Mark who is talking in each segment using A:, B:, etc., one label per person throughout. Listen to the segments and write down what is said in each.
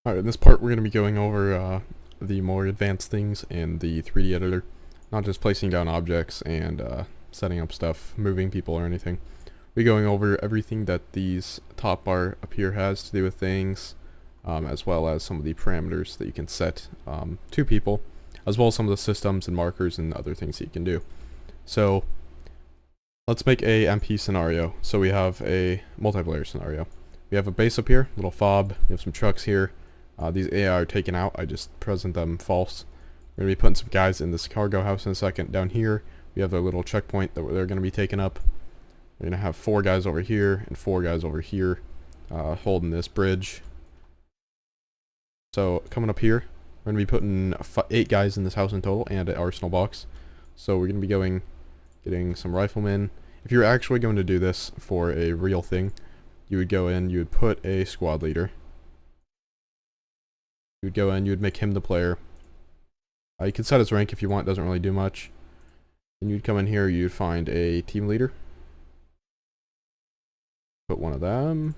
A: Alright, in this part we're going to be going over the more advanced things in the 3D editor. Not just placing down objects and setting up stuff, moving people or anything. We're going over everything that these top bar up here has to do with things, as well as some of the parameters that you can set to people, as well as some of the systems and markers and other things that you can do. So, let's make a MP scenario. So we have a multiplayer scenario. We have a base up here, little fob, we have some trucks here. These AI are taken out, I just present them false. We're going to be putting some guys in this cargo house in a second. Down here, we have their little checkpoint that they're going to be taken up. We're going to have 4 guys over here and 4 guys over here holding this bridge. So, coming up here, we're going to be putting 8 guys in this house in total and an arsenal box. So we're going to be getting some riflemen. If you're actually going to do this for a real thing, you would go in, you would put a squad leader. You would go in, you would make him the player. You can set his rank if you want, doesn't really do much. And you'd come in here, you'd find a team leader. Put one of them.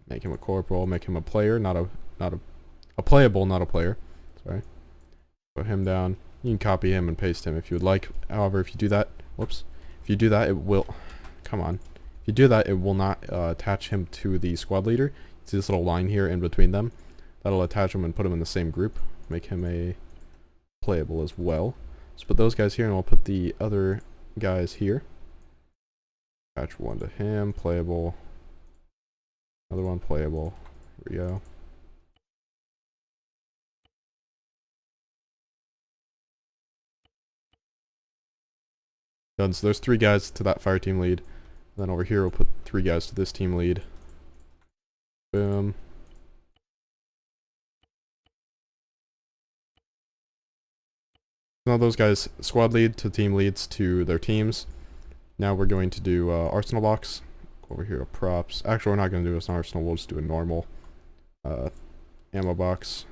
A: Make him a corporal, make him a player, not a playable, not a player. Sorry. Put him down. You can copy him and paste him if you would like. However, if you do that, whoops. If you do that, it will, come on. If you do that, it will not attach him to the squad leader. See this little line here in between them? That'll attach him and put him in the same group. Make him a playable as well. Let's put those guys here and we'll put the other guys here. Attach one to him, playable. Another one playable. Here we go. Done. So there's 3 guys to that fire team lead. Then over here we'll put 3 guys to this team lead. Boom. Now those guys squad lead to team leads to their teams. Now we're going to do arsenal box. Go over here to props. Actually, we're not going to do this in arsenal. We'll just do a normal ammo box.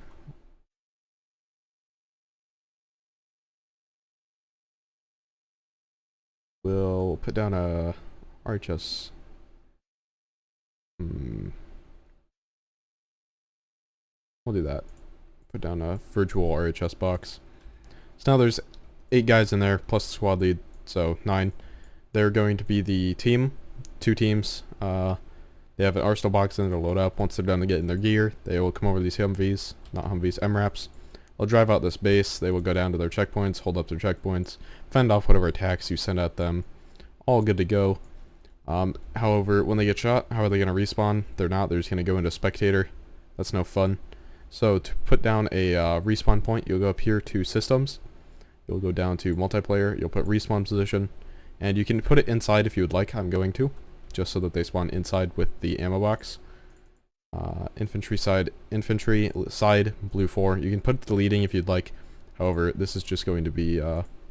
A: We'll put down a RHS. We'll do that. Put down a virtual RHS box. So now there's 8 guys in there, plus the squad lead, so 9. They're going to be the team, 2 teams. They have an arsenal box in there to load up. Once they're done to getting their gear, they will come over these Humvees, not Humvees, MRAPs. They'll drive out this base, they will go down to their checkpoints, hold up their checkpoints, fend off whatever attacks you send at them. All good to go. However, when they get shot, how are they going to respawn? They're not, they're just going to go into spectator. That's no fun. So to put down a respawn point, you'll go up here to systems. You'll go down to multiplayer, you'll put respawn position, and you can put it inside if you would like. I'm going to, just so that they spawn inside with the ammo box. Infantry side, blue 4. You can put deleting if you'd like. However, this is just going to be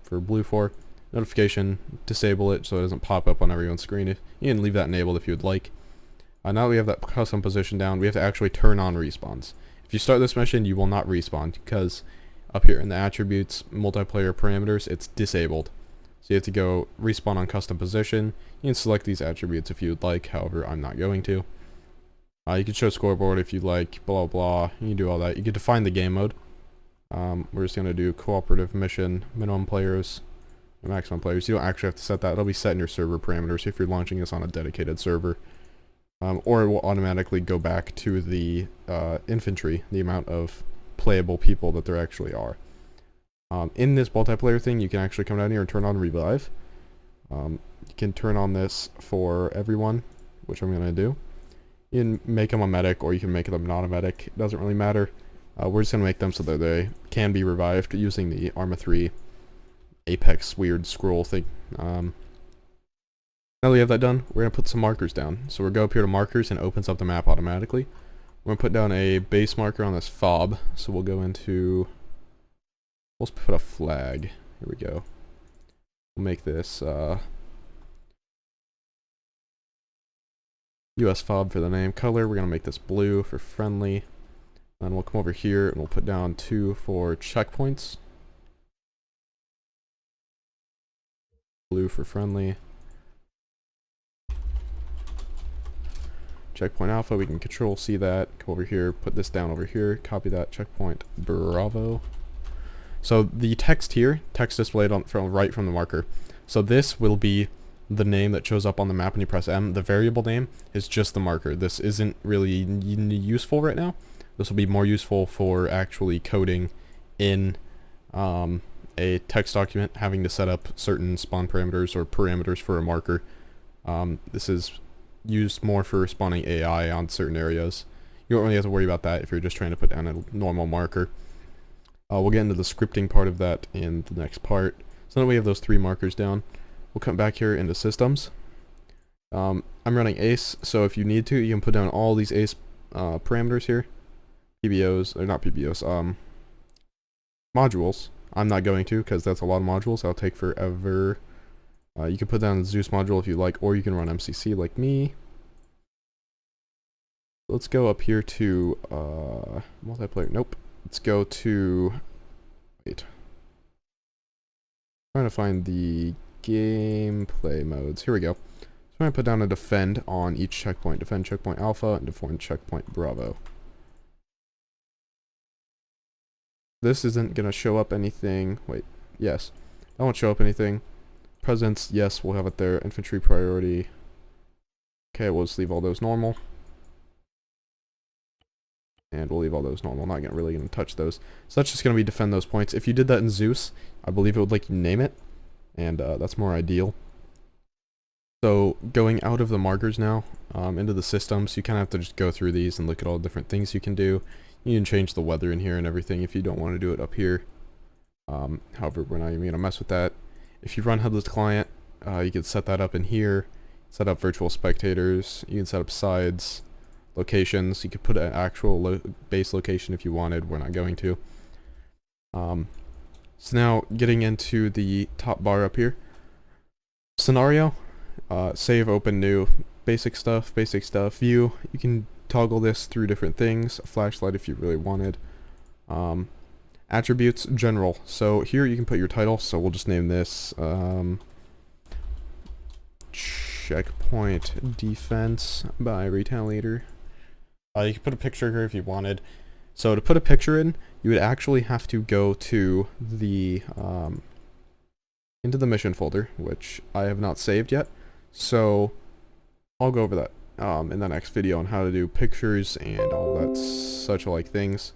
A: for blue 4. Notification, disable it so it doesn't pop up on everyone's screen. You can leave that enabled if you would like. Now that we have that custom position down, we have to actually turn on respawns. If you start this mission, you will not respawn because up here in the attributes, multiplayer parameters, it's disabled. So you have to go respawn on custom position. You can select these attributes if you would like, however, I'm not going to. You can show scoreboard if you'd like, blah blah, you can do all that. You can define the game mode. We're just going to do cooperative mission, minimum players, maximum players. You don't actually have to set that, it'll be set in your server parameters if you're launching this on a dedicated server. Or it will automatically go back to the infantry, the amount of playable people that there actually are. In this multiplayer thing, you can actually come down here and turn on revive. You can turn on this for everyone, which I'm going to do. You can make them a medic, or you can make them not a medic. It doesn't really matter. We're just going to make them so that they can be revived using the Arma 3 Apex weird scroll thing. Now that we have that done, we're going to put some markers down. So we'll go up here to markers and it opens up the map automatically. We're going to put down a base marker on this fob. So we'll go into, let's put a flag. Here we go. We'll make this US fob for the name. Color, we're going to make this blue for friendly. Then we'll come over here and we'll put down 2 for checkpoints. Blue for friendly. checkpoint alpha, we can control C that, go over here, put this down over here, copy that, checkpoint bravo. So the text here, text displayed on right from the marker. So this will be the name that shows up on the map when you press M. The variable name is just the marker. This isn't really useful right now. This will be more useful for actually coding in a text document, having to set up certain spawn parameters or parameters for a marker. This is used more for spawning AI on certain areas. You don't really have to worry about that if you're just trying to put down a normal marker. We'll get into the scripting part of that in the next part. So now we have those 3 markers down. We'll come back here into systems. I'm running ACE, so if you need to, you can put down all these ACE parameters here. PBOs, or not PBOs, modules. I'm not going to, because that's a lot of modules. That'll take forever. You can put down the Zeus module if you like, or you can run MCC like me. Let's go up here to multiplayer. Nope. Let's go to, wait. I'm trying to find the gameplay modes. Here we go. So I'm going to put down a defend on each checkpoint. Defend checkpoint alpha and defend checkpoint bravo. This isn't going to show up anything. Wait, yes. That won't show up anything. Presence, yes, we'll have it there. Infantry priority. Okay, we'll just leave all those normal. And we'll leave all those normal. Not really going to touch those. So that's just going to be defend those points. If you did that in Zeus, I believe it would let you name it. And that's more ideal. So going out of the markers now, into the systems, you kind of have to just go through these and look at all the different things you can do. You can change the weather in here and everything if you don't want to do it up here. However, we're not even going to mess with that. If you run headless client, you can set that up in here. Set up virtual spectators. You can set up sides, locations. You could put an actual base location if you wanted. We're not going to. So now getting into the top bar up here. Scenario, save, open, new, basic stuff, view. You can toggle this through different things. A flashlight if you really wanted. Attributes, general. So here you can put your title. So we'll just name this Checkpoint Defense by Retaliator. You can put a picture here if you wanted. So to put a picture in, you would actually have to go to the into the mission folder, which I have not saved yet. So I'll go over that in the next video on how to do pictures and all that such like things.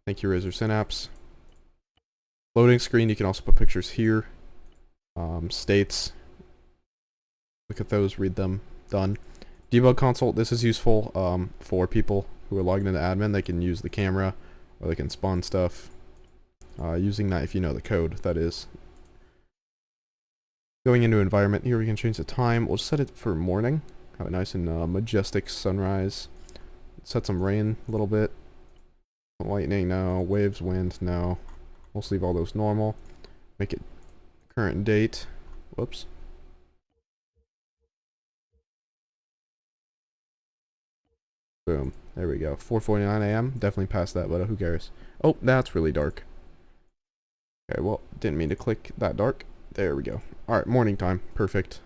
A: Thank you, Razor Synapse. Loading screen, you can also put pictures here. States. Look at those, read them. Done. Debug console, this is useful for people who are logged into admin. They can use the camera, or they can spawn stuff. Using that if you know the code, that is. Going into environment, here we can change the time. We'll set it for morning. Have a nice and majestic sunrise. Set some rain a little bit. Lightning, no. Waves, wind, no. We'll leave all those normal. Make it current date. Whoops. Boom. There we go. 4:49 a.m. Definitely past that, but who cares? Oh, that's really dark. Okay, well, didn't mean to click that dark. There we go. Alright, morning time. Perfect.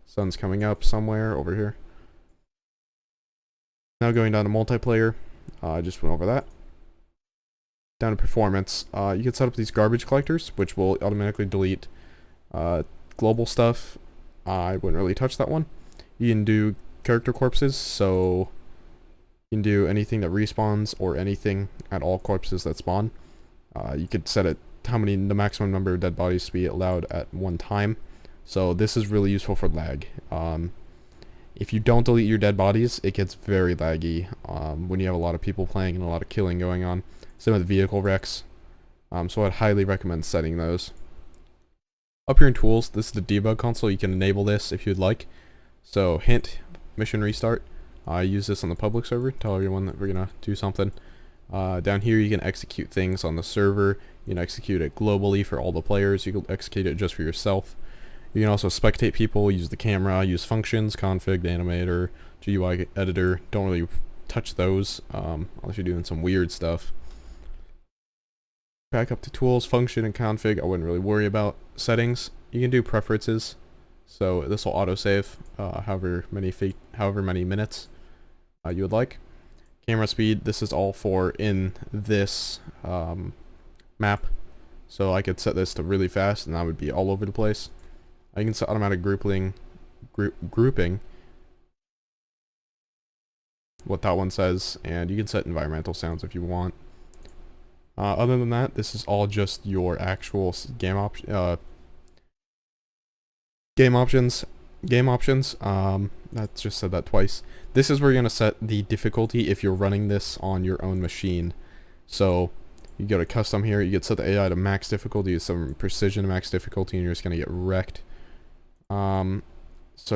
A: Sun's coming up somewhere over here. Now going down to multiplayer. I just went over that. Down to performance. You can set up these garbage collectors, which will automatically delete global stuff. I wouldn't really touch that one. You can do character corpses, so you can do anything that respawns or anything at all corpses that spawn. You could set it the maximum number of dead bodies to be allowed at one time. So this is really useful for lag. If you don't delete your dead bodies, it gets very laggy when you have a lot of people playing and a lot of killing going on. Same with vehicle wrecks. So I'd highly recommend setting those. Up here in tools, this is the debug console. You can enable this if you'd like. So hint, mission restart. I use this on the public server, tell everyone that we're gonna do something. Down here you can execute things on the server. You can execute it globally for all the players. You can execute it just for yourself. You can also spectate people, use the camera, use functions, config, animator, GUI editor. Don't really touch those unless you're doing some weird stuff. Back up to tools, function, and config. I wouldn't really worry about settings. You can do preferences. So this will autosave however many minutes. you would like. Camera speed, this is all for in this map. So I could set this to really fast and that would be all over the place. I can set automatic grouping, what that one says, and you can set environmental sounds if you want. Other than that, this is all just your actual game options. I just said that twice. This is where you're gonna set the difficulty if you're running this on your own machine. So you go to custom here, you get set the AI to max difficulty, some precision to max difficulty, and you're just gonna get wrecked. So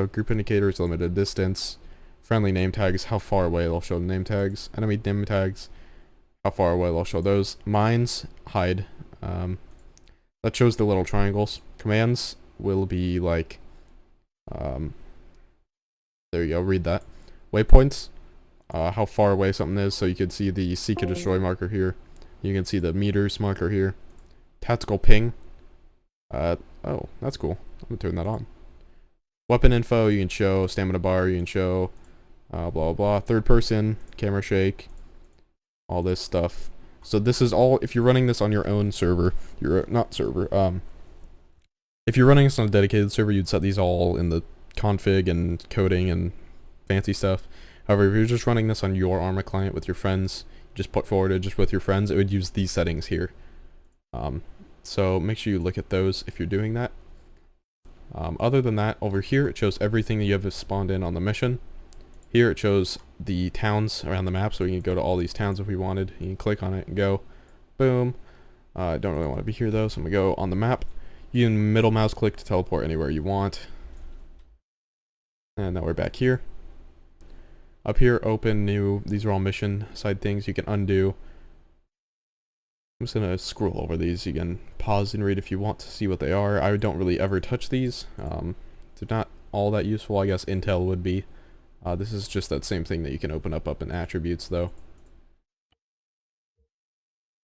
A: group indicators, limited distance, friendly name tags, how far away they'll show the name tags, enemy name tags, how far away they'll show those. Mines, hide. That shows the little triangles. Commands will be like, there you go, read that. Waypoints, how far away something is, so you can see the seek and destroy marker here. You can see the meters marker here. Tactical ping. Oh, that's cool. I'm gonna turn that on. Weapon info, you can show. Stamina bar, you can show. Blah, blah, blah. Third person, camera shake. All this stuff. So this is all, if you're running this on your own server, if you're running this on a dedicated server, you'd set these all in the config and coding and fancy stuff. However, if you're just running this on your Arma client with your friends, just put forward it just with your friends, it would use these settings here. So make sure you look at those if you're doing that. Other than that, over here it shows everything that you have spawned in on the mission. Here it shows the towns around the map, so we can go to all these towns if we wanted. You can click on it and go, boom. I don't really want to be here though, so I'm going to go on the map. You can middle mouse click to teleport anywhere you want. And now we're back here. Up here, open, new, these are all mission side things you can undo. I'm just going to scroll over these. You can pause and read if you want to see what they are. I don't really ever touch these. They're not all that useful. I guess Intel would be. This is just that same thing that you can open up in attributes though.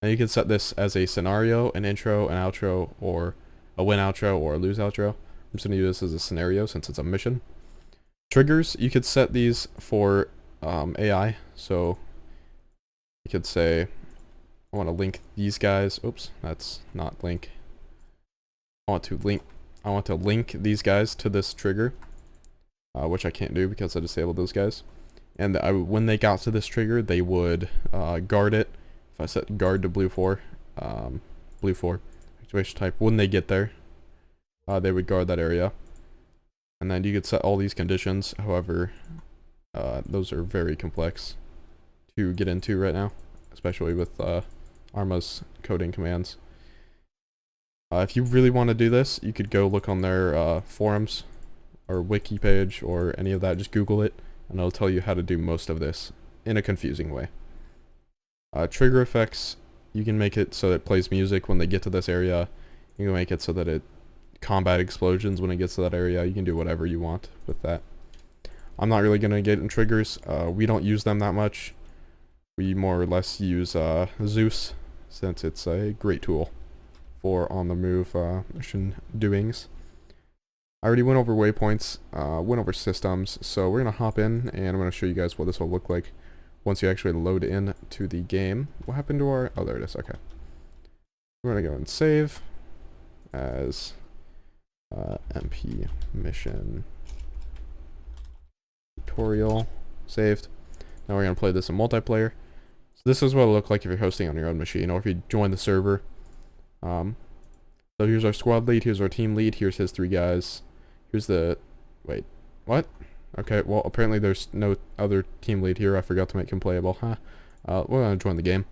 A: Now you can set this as a scenario, an intro, an outro, or a win outro, or a lose outro. I'm just going to use this as a scenario since it's a mission. Triggers, you could set these for AI. So you could say, I want to link these guys. Oops, that's not link. I want to link these guys to this trigger, which I can't do because I disabled those guys. And when they got to this trigger, they would guard it. If I set guard to blue 4 activation type, when they get there, they would guard that area. And then you could set all these conditions. However, those are very complex to get into right now, especially with Arma's coding commands. If you really want to do this, you could go look on their forums or wiki page or any of that. Just Google it and it'll tell you how to do most of this in a confusing way. Trigger effects, you can make it so that it plays music when they get to this area. You can make it so that it combat explosions when it gets to that area. You can do whatever you want with that. I'm not really going to get in triggers. We don't use them that much. We more or less use Zeus, since it's a great tool for on-the-move mission doings. I already went over waypoints, went over systems, so we're going to hop in, and I'm going to show you guys what this will look like once you actually load in to the game. What happened to our... Oh, there it is. Okay. We're going to go and save as MP mission tutorial. Saved. Now we're going to play this in multiplayer. So this is what it'll look like if you're hosting on your own machine, or if you join the server. So here's our squad lead, here's our team lead, here's his 3 guys. Here's the... Wait. What? Okay, well, apparently there's no other team lead here. I forgot to make him playable. Huh. We're going to join the game.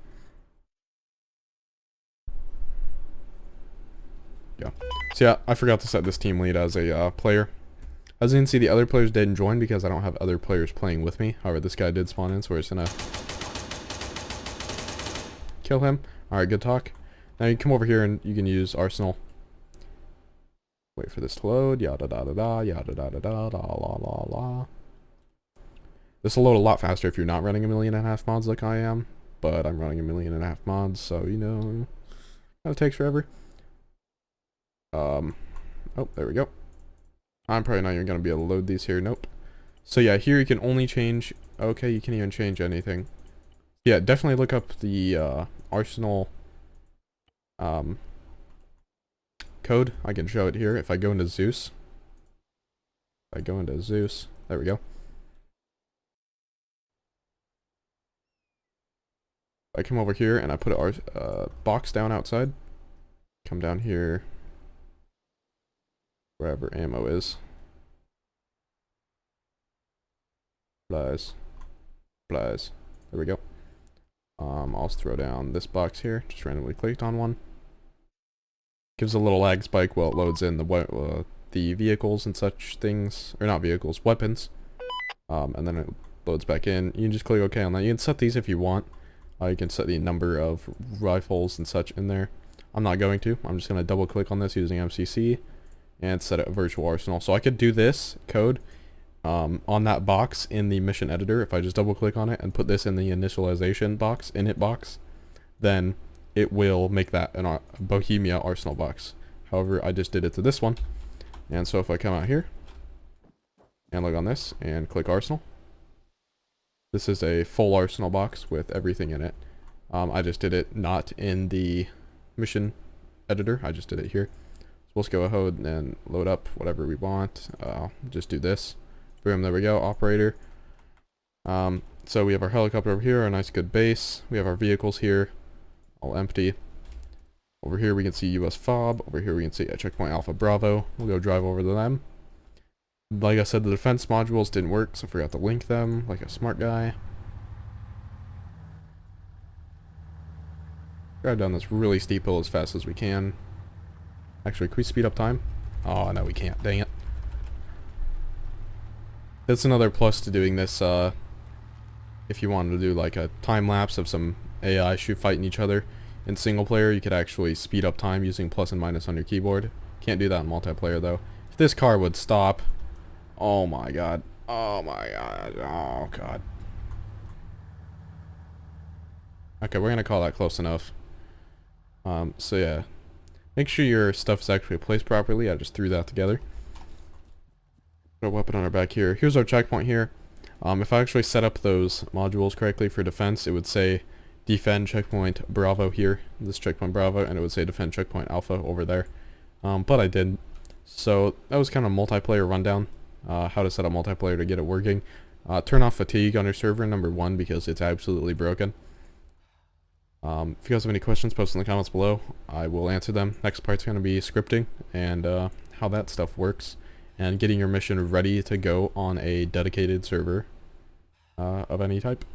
A: Yeah. So yeah, I forgot to set this team lead as a player. As you can see, the other players didn't join because I don't have other players playing with me. However, this guy did spawn in, so we're just going to kill him. Alright, good talk. Now you can come over here and you can use Arsenal. Wait for this to load, yada da da da, yada da da da, da la la la. This will load a lot faster if you're not running 1.5 million mods like I am, but I'm running 1.5 million mods, so you know, it takes forever. Oh, there we go. I'm probably not even gonna be able to load these here. Nope. So yeah, here you can only change Okay, you can't even change anything. Yeah, definitely look up the Arsenal code. I can show it here. If I go into Zeus. There we go. I come over here and I put a box down outside. Come down here. Wherever ammo is. Supplies. Supplies. There we go. I'll just throw down this box here. Just randomly clicked on one. Gives a little lag spike while it loads in the vehicles and such things. Or not vehicles, weapons. And then it loads back in. You can just click OK on that. You can set these if you want. You can set the number of rifles and such in there. I'm not going to. I'm just going to double click on this using MCC. And set it a virtual arsenal. So I could do this code on that box in the mission editor. If I just double click on it and put this in the initialization box, init box, then it will make that a Bohemia arsenal box. However, I just did it to this one. And so if I come out here and look on this and click arsenal, this is a full arsenal box with everything in it. I just did it not in the mission editor. I just did it here. So let's go ahead and load up whatever we want. Just do this. Boom, there we go, operator. So we have our helicopter over here, a nice good base. We have our vehicles here, all empty. Over here we can see US FOB. Over here we can see a checkpoint Alpha Bravo. We'll go drive over to them. Like I said, the defense modules didn't work, so I forgot to link them like a smart guy. Drive down this really steep hill as fast as we can. Actually, can we speed up time? Oh, no, we can't. Dang it. That's another plus to doing this, if you wanted to do like a time lapse of some AI fighting each other. In single player, you could actually speed up time using plus and minus on your keyboard. Can't do that in multiplayer, though. If this car would stop... Oh my god. Oh my god. Oh god. Okay, we're gonna call that close enough. So yeah. Make sure your stuff is actually placed properly. I just threw that together. Put a weapon on our back here. Here's our checkpoint here. If I actually set up those modules correctly for defense, it would say defend checkpoint Bravo here, this checkpoint Bravo, and it would say defend checkpoint Alpha over there. But I didn't. So that was kind of a multiplayer rundown. How to set up multiplayer to get it working. Turn off fatigue on your server, number 1, because it's absolutely broken. If you guys have any questions, post in the comments below. I will answer them. Next part's going to be scripting and how that stuff works. And getting your mission ready to go on a dedicated server of any type.